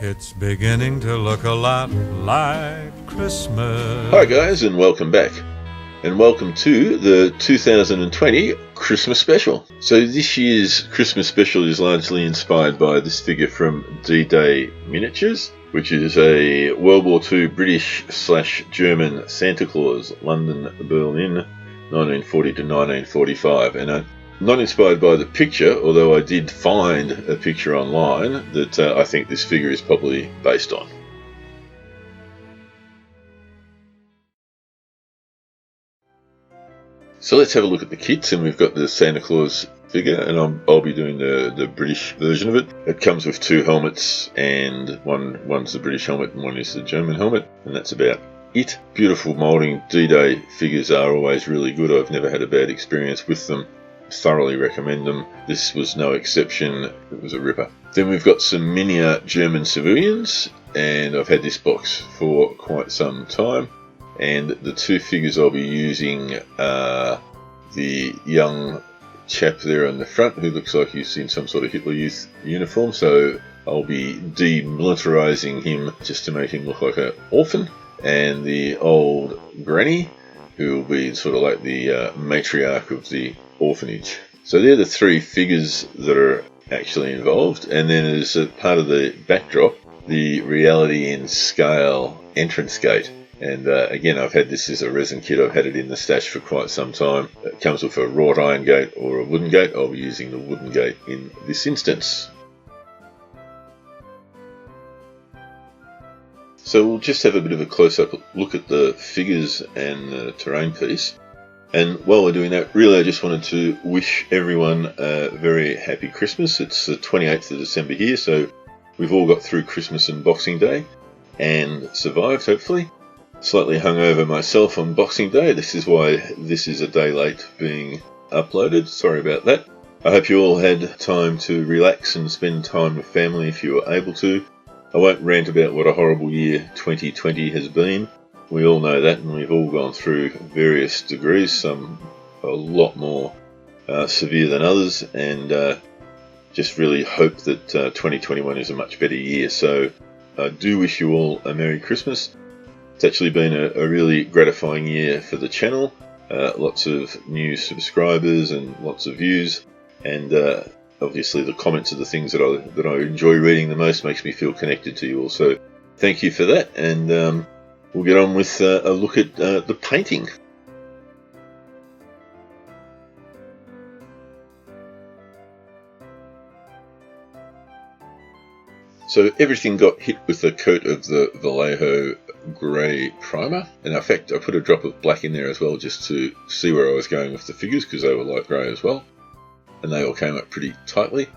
It's beginning to look a lot like Christmas. Hi guys, and welcome back. And welcome to the 2020 Christmas special. So this year's Christmas special is largely inspired by this figure from D-Day Miniatures, which is a World War II British/German Santa Claus, London, Berlin, 1940 to 1945. And I'm not inspired by the picture, although I did find a picture online that I think this figure is probably based on. So let's have a look at the kits, and we've got the Santa Claus figure, and I'll be doing the British version of it. It comes with two helmets, and one's the British helmet and one is the German helmet, and that's about it. Beautiful moulding. D-Day figures are always really good. I've never had a bad experience with them. Thoroughly recommend them. This was no exception. It was a ripper. Then we've got some miniature German civilians, and I've had this box for quite some time. And the two figures I'll be using are the young chap there on the front who looks like he's in some sort of Hitler Youth uniform, so I'll be demilitarizing him just to make him look like an orphan, and the old granny who will be sort of like the matriarch of the orphanage. So they're the three figures that are actually involved, and then as a part of the backdrop, the reality in scale entrance gate. And again, I've had this as a resin kit. I've had it in the stash for quite some time. It comes with a wrought iron gate or a wooden gate. I'll be using the wooden gate in this instance. So we'll just have a bit of a close-up look at the figures and the terrain piece. And while we're doing that, really I just wanted to wish everyone a very happy Christmas. It's the 28th of December here, so we've all got through Christmas and Boxing Day and survived, hopefully. Slightly hungover myself on Boxing Day. This is why this is a day late being uploaded. Sorry about that. I hope you all had time to relax and spend time with family if you were able to. I won't rant about what a horrible year 2020 has been. We all know that, and we've all gone through various degrees, some a lot more severe than others, and just really hope that 2021 is a much better year. So I do wish you all a Merry Christmas. It's actually been a really gratifying year for the channel. Lots of new subscribers and lots of views, and obviously the comments are the things that I enjoy reading the most. Makes me feel connected to you all. So thank you for that, and we'll get on with a look at the painting. So everything got hit with a coat of the Vallejo grey primer, and in fact I put a drop of black in there as well just to see where I was going with the figures, because they were light grey as well, and they all came up pretty tightly.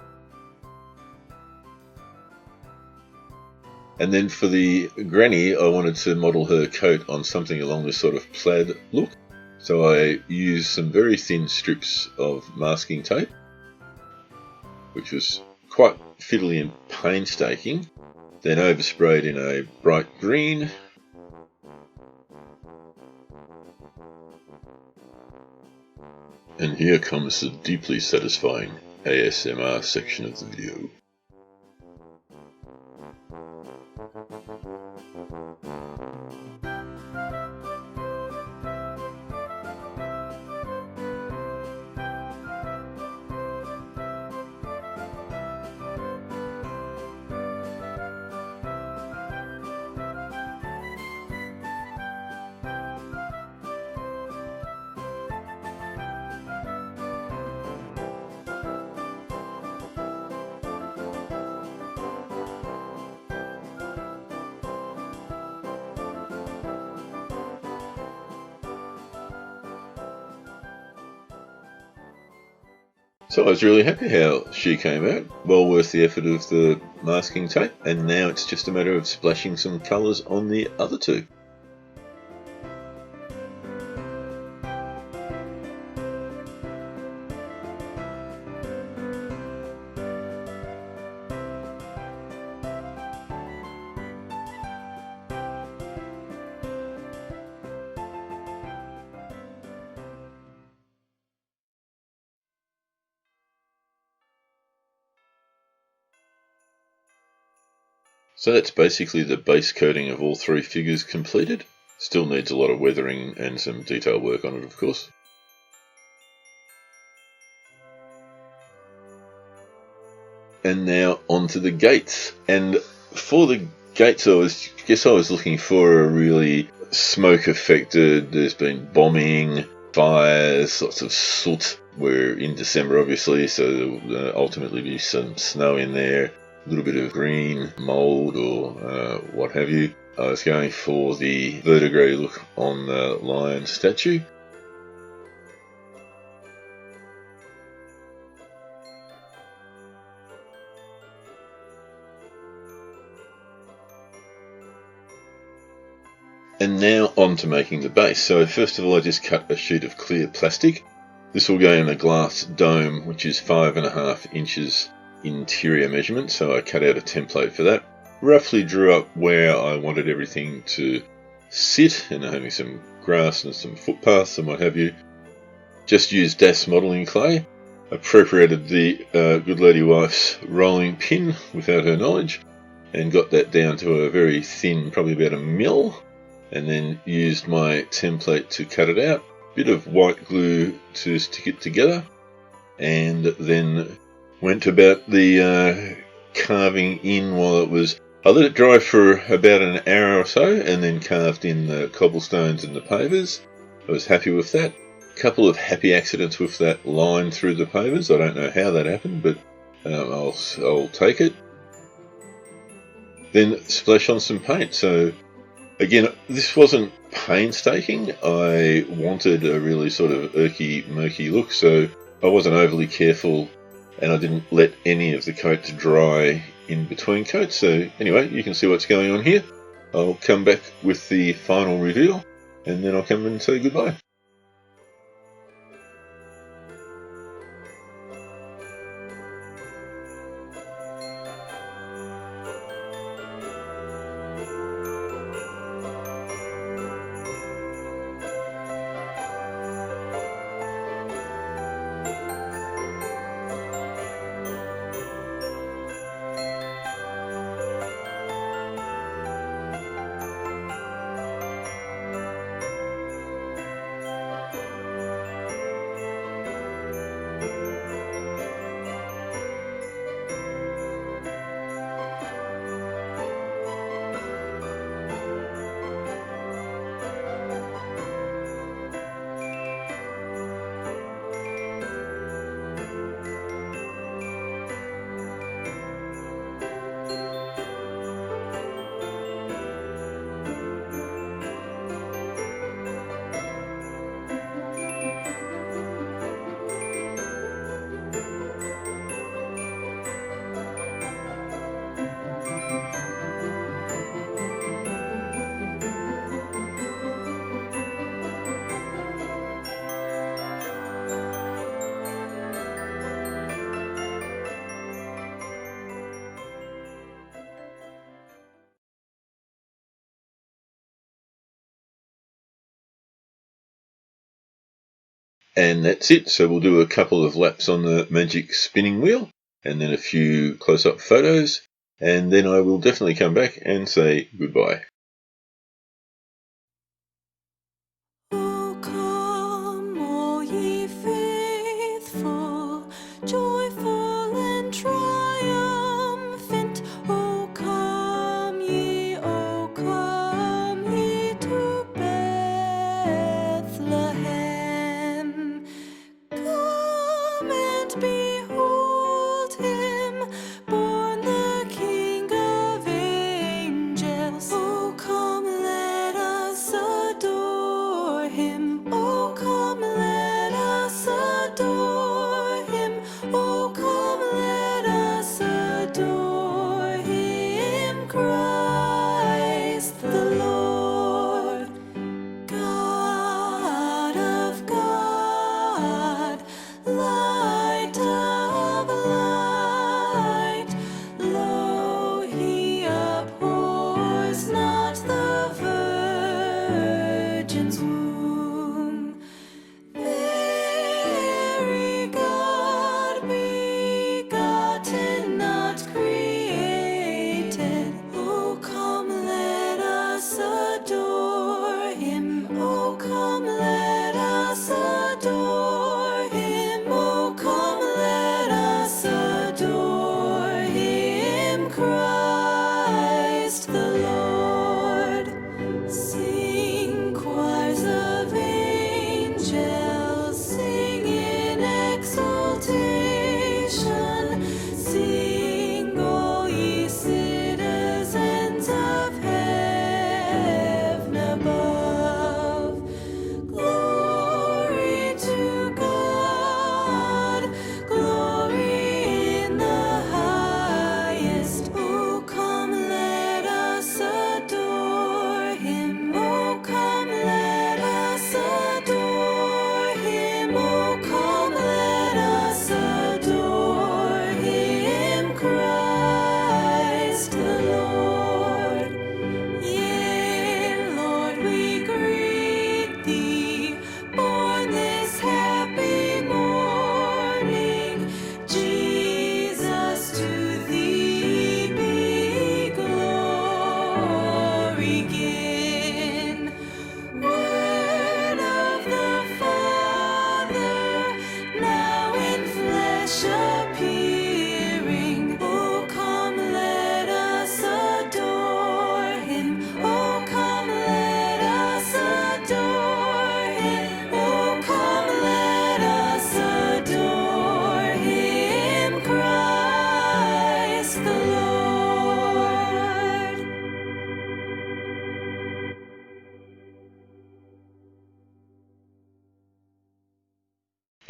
And then for the granny, I wanted to model her coat on something along this sort of plaid look, so I used some very thin strips of masking tape, which was quite fiddly and painstaking, then oversprayed in a bright green, and here comes the deeply satisfying ASMR section of the video. So I was really happy how she came out. Well worth the effort of the masking tape, and now it's just a matter of splashing some colours on the other two. So that's basically the base coating of all three figures completed. Still needs a lot of weathering and some detail work on it, of course. And now onto the gates. And for the gates, I was looking for a really smoke affected. There's been bombing, fires, lots of soot. We're in December, obviously, so there'll ultimately be some snow in there, a little bit of green mould or what have you. I was going for the verdigris look on the lion statue. And now on to making the base. So first of all, I just cut a sheet of clear plastic. This will go in a glass dome, which is 5.5 inches interior measurement. So I cut out a template for that. Roughly drew up where I wanted everything to sit, and having some grass and some footpaths and what have you. Just used DAS modelling clay. Appropriated the good lady wife's rolling pin without her knowledge, and got that down to a very thin, probably about 1 mil. And then used my template to cut it out. Bit of white glue to stick it together, and then went about the carving in while it was. I let it dry for about an hour or so, and then carved in the cobblestones and the pavers. I was happy with that. A couple of happy accidents with that line through the pavers. I don't know how that happened, but I'll take it. Then splash on some paint. So again, this wasn't painstaking. I wanted a really sort of murky look, so I wasn't overly careful, and I didn't let any of the coat dry in between coats. So anyway, you can see what's going on here. I'll come back with the final reveal, and then I'll come and say goodbye. And that's it. So we'll do a couple of laps on the magic spinning wheel, and then a few close-up photos, and then I will definitely come back and say goodbye. Oh, come, all ye faithful, joyful and triumphant. Oh, come ye to Bethlehem. Come and behold him, born the King of angels. Oh, come, let us adore him. Oh, come, let us adore him. Oh, come, let us adore him, Christ the Lord. God of God, light of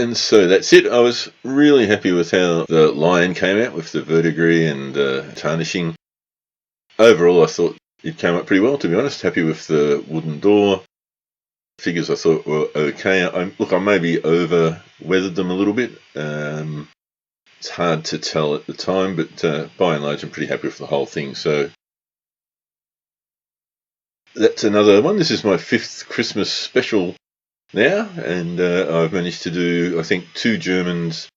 And so that's it. I was really happy with how the lion came out with the verdigris and tarnishing. Overall, I thought it came up pretty well, to be honest. Happy with the wooden door. Figures I thought were okay. I maybe over-weathered them a little bit. It's hard to tell at the time, but by and large, I'm pretty happy with the whole thing. So that's another one. This is my 5th Christmas special now, and I've managed to do, I think, 2 Germans,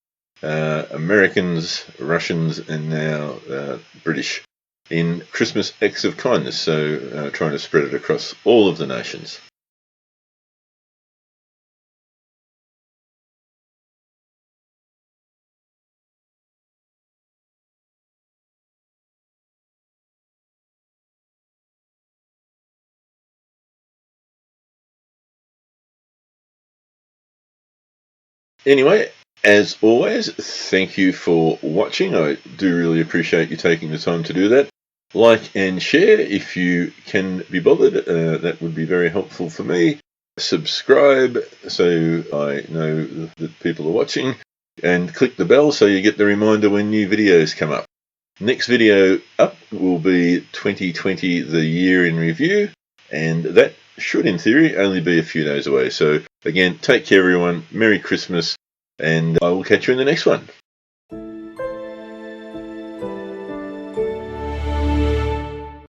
Americans, Russians, and now British in Christmas acts of kindness. So trying to spread it across all of the nations. Anyway, as always, thank you for watching. I do really appreciate you taking the time to do that. Like and share if you can be bothered. That would be very helpful for me. Subscribe so I know that people are watching. And click the bell so you get the reminder when new videos come up. Next video up will be 2020, the year in review. And that should, in theory, only be a few days away. So, again, take care, everyone. Merry Christmas. And I will catch you in the next one.